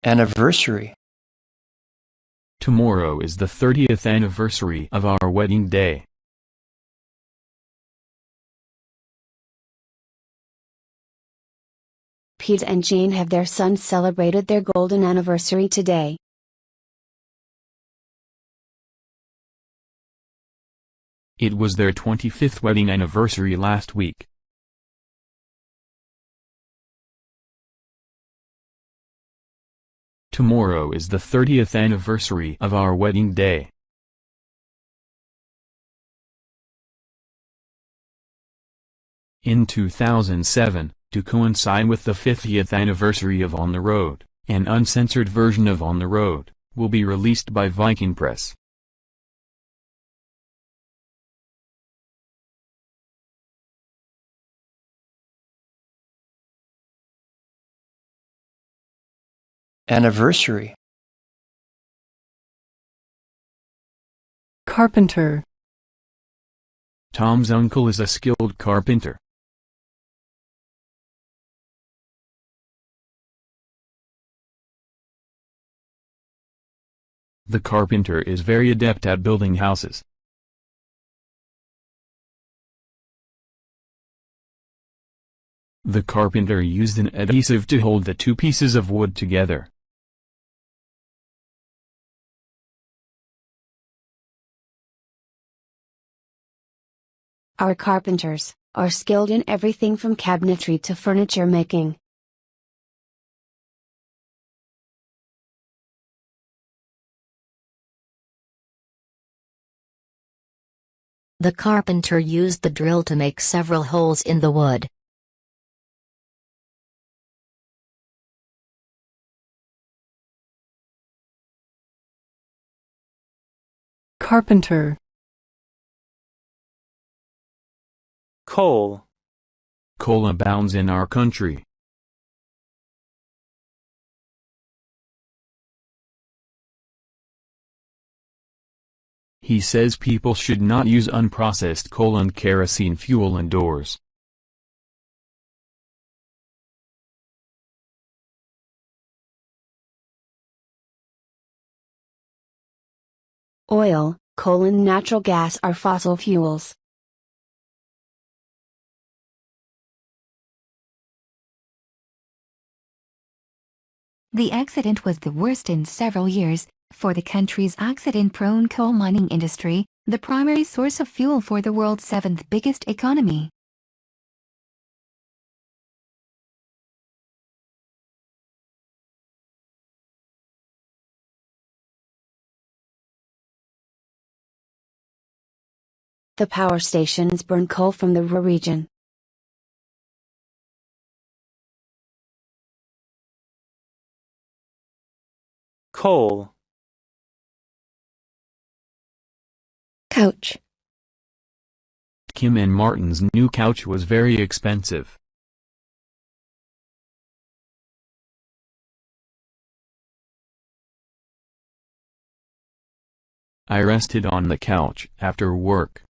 Anniversary. Tomorrow is the 30th anniversary of our wedding day. Pete and Jane have their son celebrated their golden anniversary today. It was their 25th wedding anniversary last week. Tomorrow is the 30th anniversary of our wedding day. In 2007, to coincide with the 50th anniversary of On the Road, an uncensored version of On the Road will be released by Viking Press. Anniversary. Carpenter. Tom's uncle is a skilled carpenter. The carpenter is very adept at building houses. The carpenter used an adhesive to hold the two pieces of wood together. Our carpenters are skilled in everything from cabinetry to furniture making. The carpenter used the drill to make several holes in the wood. Carpenter. Coal. Coal abounds in our country. He says people should not use unprocessed coal and kerosene fuel indoors. Oil, coal and natural gas are fossil fuels. The accident was the worst in several years, for the country's accident-prone coal mining industry, the primary source of fuel for the world's seventh biggest economy. The power stations burn coal from the Ruhr region. Coal. Couch. Kim and Martin's new couch was very expensive. I rested on the couch after work.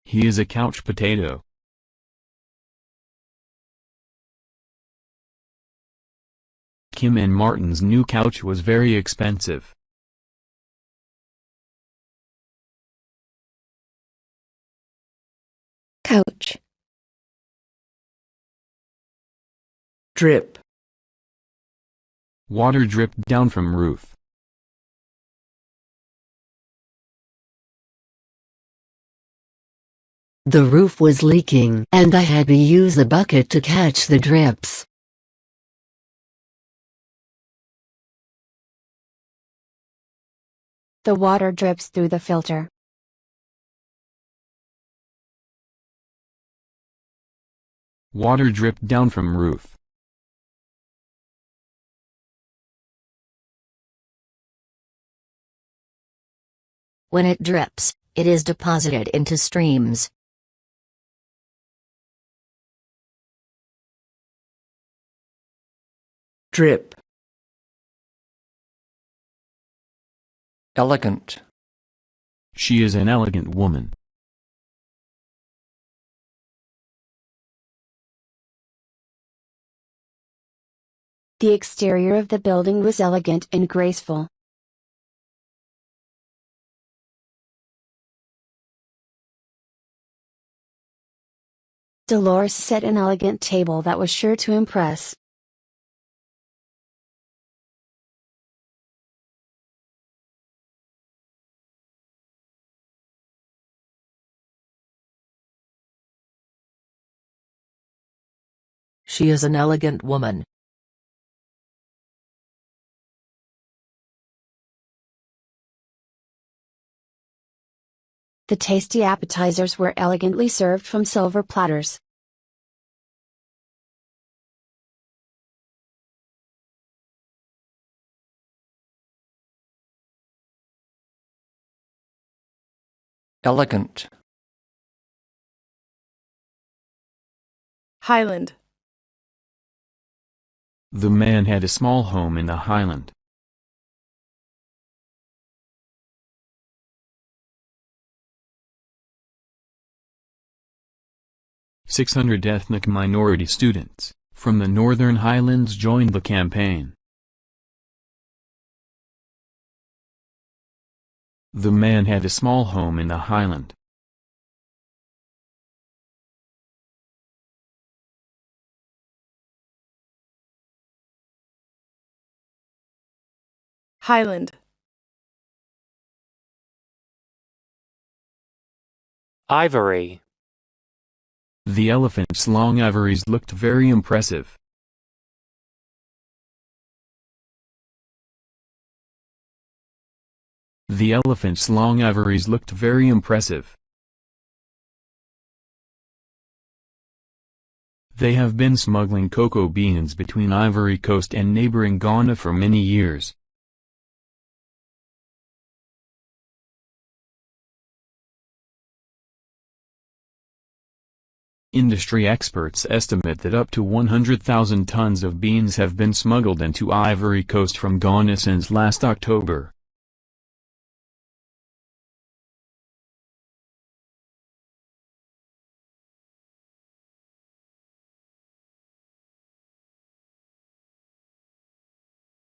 He is a couch potato. Kim and Martin's new couch was very expensive. Couch. Drip. Water dripped down from roof. The roof was leaking and I had to use a bucket to catch the drips. The water drips through the filter. Water dripped down from roof. When it drips, it is deposited into streams. Drip. Elegant. She is an elegant woman. The exterior of the building was elegant and graceful. Dolores set an elegant table that was sure to impress. She is an elegant woman. The tasty appetizers were elegantly served from silver platters. Elegant. Highland. The man had a small home in the Highland. "600 ethnic minority students from the Northern Highlands joined the campaign. The man had a small home in the Highland. Highland. Ivory. The elephant's long ivories looked very impressive. The elephant's long ivories looked very impressive. They have been smuggling cocoa beans between Ivory Coast and neighboring Ghana for many years. Industry experts estimate that up to 100,000 tons of beans have been smuggled into Ivory Coast from Ghana since last October.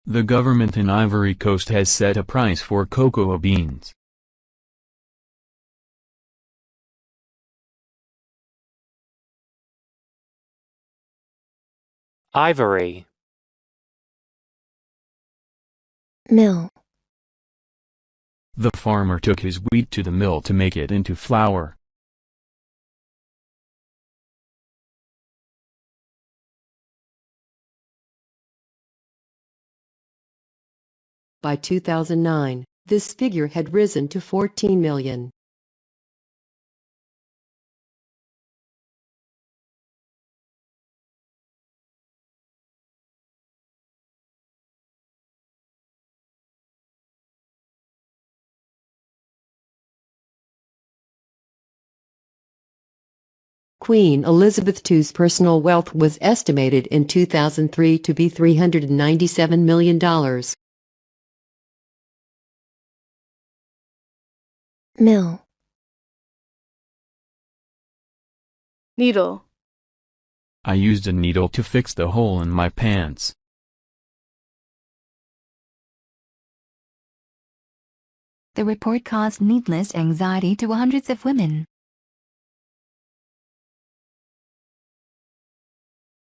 The government in Ivory Coast has set a price for cocoa beans. Ivory. Mill. The farmer took his wheat to the mill to make it into flour. By 2009, this figure had risen to 14 million. Queen Elizabeth II's personal wealth was estimated in 2003 to be $397 million. Mill. Needle. I used a needle to fix the hole in my pants. The report caused needless anxiety to hundreds of women.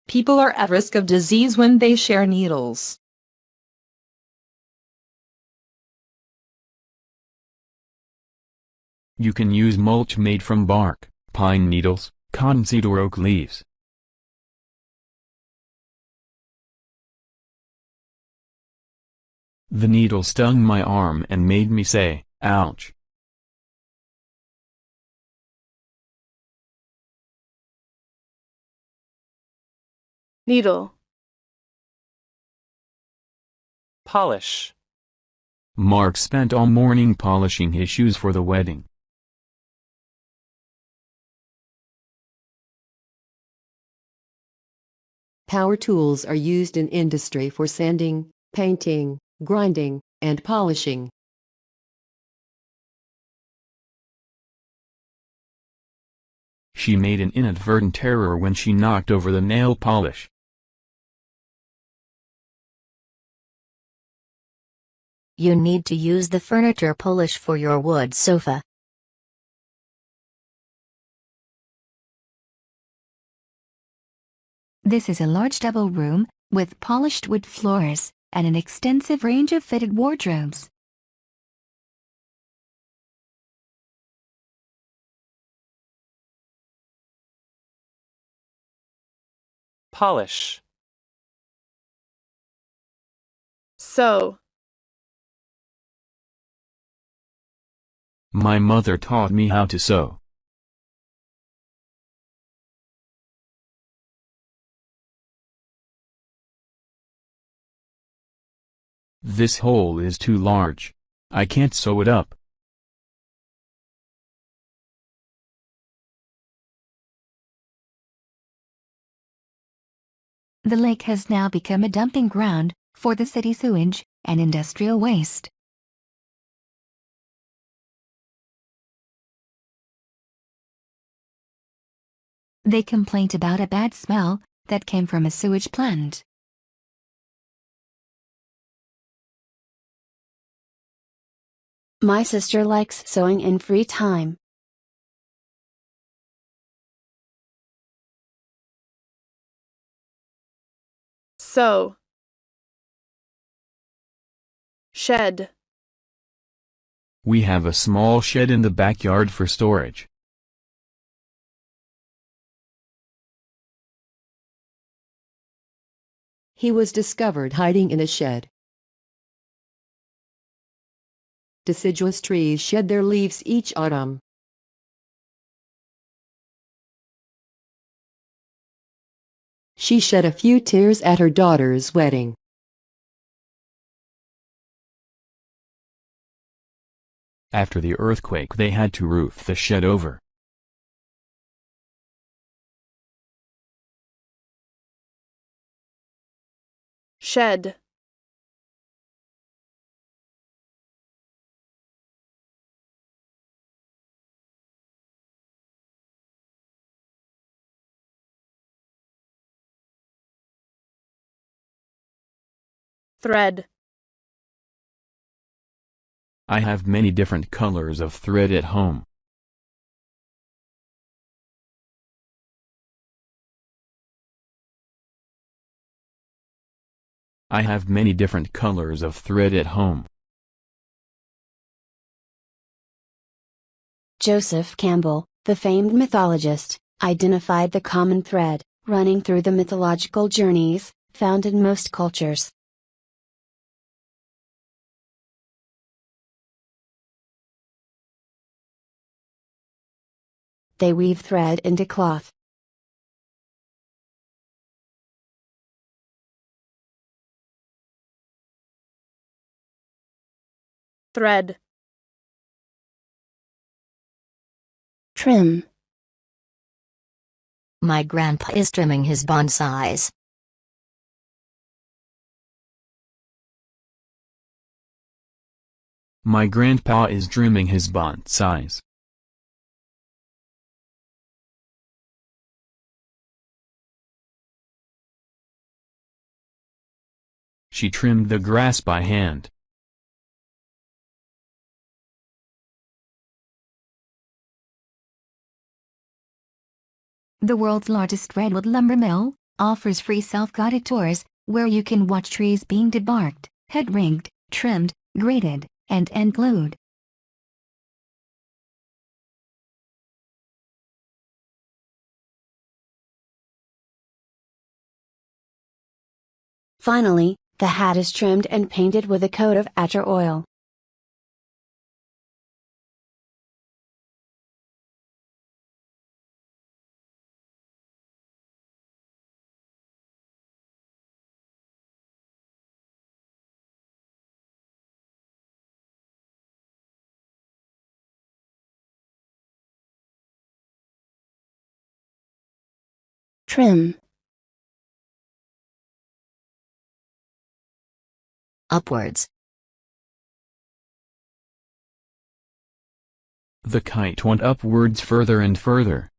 People are at risk of disease when they share needles. You can use mulch made from bark, pine needles, cottonseed or oak leaves. The needle stung my arm and made me say, "Ouch." Needle. Polish. Mark spent all morning polishing his shoes for the wedding. Power tools are used in industry for sanding, painting, grinding, and polishing. She made an inadvertent error when she knocked over the nail polish. You need to use the furniture polish for your wood sofa. This is a large double room, with polished wood floors, and an extensive range of fitted wardrobes. Polish. Sew. My mother taught me how to sew. This hole is too large. I can't sew it up. The lake has now become a dumping ground for the city sewage and industrial waste. They complained about a bad smell that came from a sewage plant. My sister likes sewing in free time. Sew. Shed. We have a small shed in the backyard for storage. He was discovered hiding in a shed. Deciduous trees shed their leaves each autumn. She shed a few tears at her daughter's wedding. After the earthquake, they had to roof the shed over. Shed. Thread. I have many different colors of thread at home. I have many different colors of thread at home. Joseph Campbell, the famed mythologist, identified the common thread running through the mythological journeys found in most cultures. They weave thread into cloth. Thread. Trim. My grandpa is trimming his bonsais. My grandpa is trimming his bonsais. She trimmed the grass by hand. The world's largest redwood lumber mill offers free self-guided tours where you can watch trees being debarked, head-rigged, trimmed, graded, and end-glued. Finally, the hat is trimmed and painted with a coat of attar oil. Trim. Upwards. The kite went upwards further and further.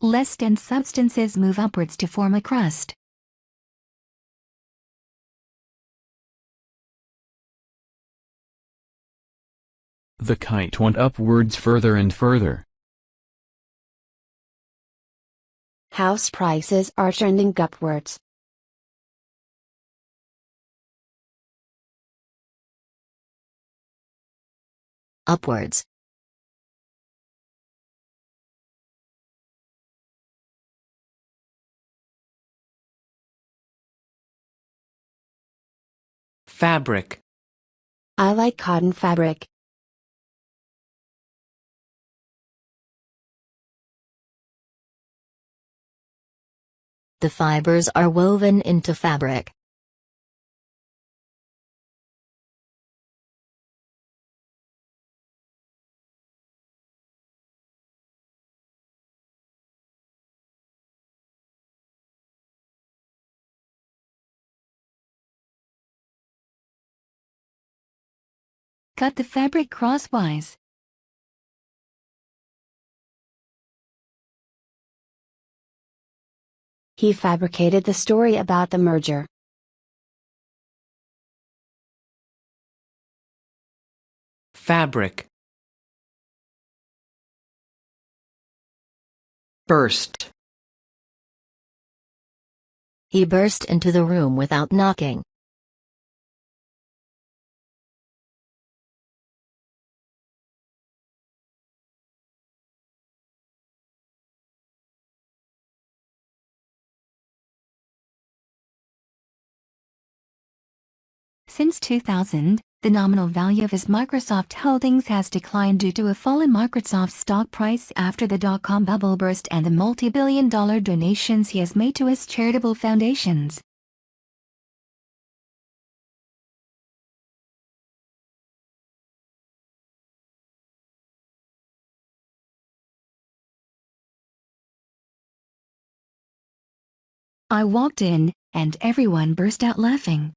less dense substances move upwards to form a crust. The kite went upwards further and further. House prices are trending upwards. Upwards. Fabric. I like cotton fabric. The fibers are woven into fabric. Cut the fabric crosswise. He fabricated the story about the merger. Fabric. Burst. He burst into the room without knocking. Since 2000, the nominal value of his Microsoft holdings has declined due to a fall in Microsoft's stock price after the dot-com bubble burst and the multi-billion-dollar donations he has made to his charitable foundations. I walked in, and everyone burst out laughing.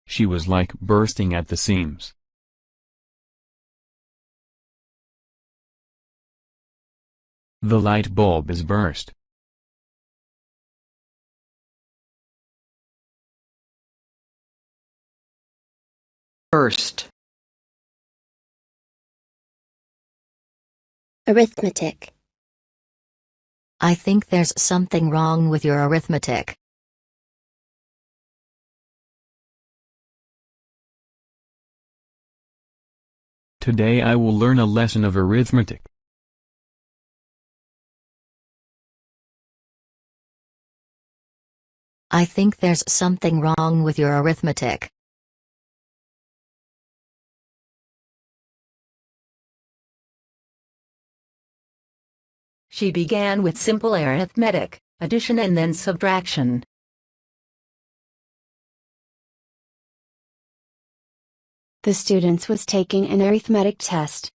She was like bursting at the seams. The light bulb is burst. Burst. Arithmetic. I think there's something wrong with your arithmetic. Today I will learn a lesson of arithmetic. I think there's something wrong with your arithmetic. She began with simple arithmetic, addition and then subtraction. The students was taking an arithmetic test.